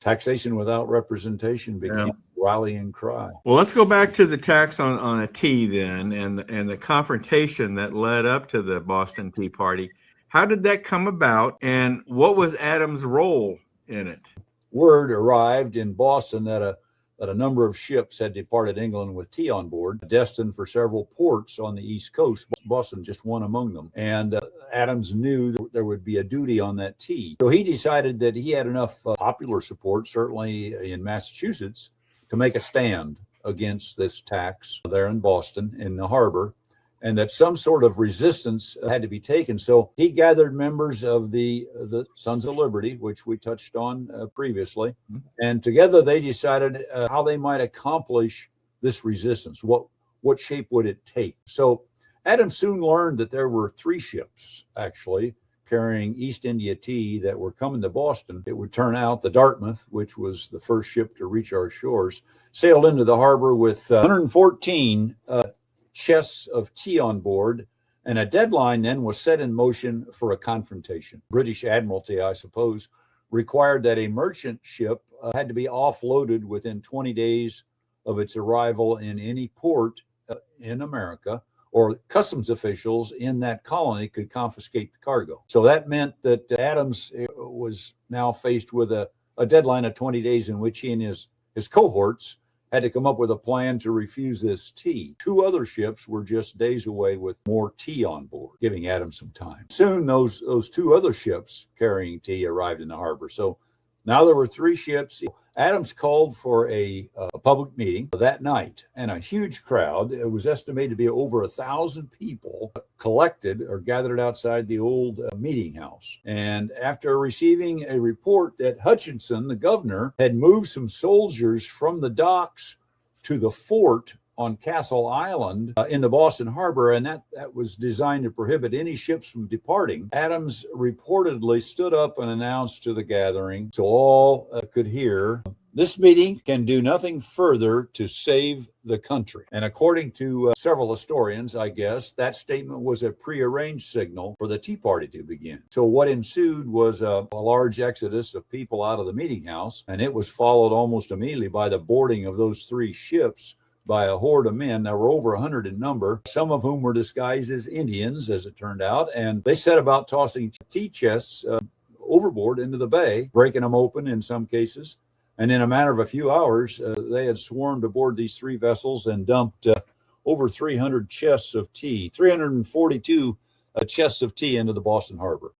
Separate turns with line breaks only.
taxation without representation became a rallying cry.
Well, let's go back to the tax on a tea then, and the confrontation that led up to the Boston Tea Party. How did that come about, and what was Adams' role in it?
Word arrived in Boston that a number of ships had departed England with tea on board, destined for several ports on the East Coast. Boston just one among them. And Adams knew that there would be a duty on that tea. So he decided that he had enough popular support, certainly in Massachusetts, to make a stand against this tax there in Boston, in the harbor, and that some sort of resistance had to be taken. So he gathered members of the Sons of Liberty, which we touched on previously, and together they decided how they might accomplish this resistance. What shape would it take? So Adams soon learned that there were 3 ships, actually, carrying East India tea that were coming to Boston. It would turn out the Dartmouth, which was the first ship to reach our shores, sailed into the harbor with 114 chests of tea on board, and a deadline then was set in motion for a confrontation. British Admiralty, I suppose, required that a merchant ship had to be offloaded within 20 days of its arrival in any port in America, or customs officials in that colony could confiscate the cargo. So that meant that Adams was now faced with a deadline of 20 days in which he and his cohorts had to come up with a plan to refuse this tea. 2 other ships were just days away with more tea on board, giving Adams some time. Soon those 2 other ships carrying tea arrived in the harbor. So now there were 3 ships. Adams called for a public meeting that night, and a huge crowd, it was estimated to be over 1,000 people, collected or gathered outside the old meeting house. And after receiving a report that Hutchinson, the governor, had moved some soldiers from the docks to the fort on Castle Island in the Boston Harbor, and that was designed to prohibit any ships from departing, Adams reportedly stood up and announced to the gathering, so all could hear, "This meeting can do nothing further to save the country." And according to several historians, I guess, that statement was a prearranged signal for the Tea Party to begin. So what ensued was a large exodus of people out of the meeting house, and it was followed almost immediately by the boarding of those 3 ships by a horde of men. There were over 100 in number, some of whom were disguised as Indians, as it turned out, and they set about tossing tea chests overboard into the bay, breaking them open in some cases. And in a matter of a few hours, they had swarmed aboard these 3 vessels and dumped over 300 chests of tea, 342 chests of tea into the Boston Harbor.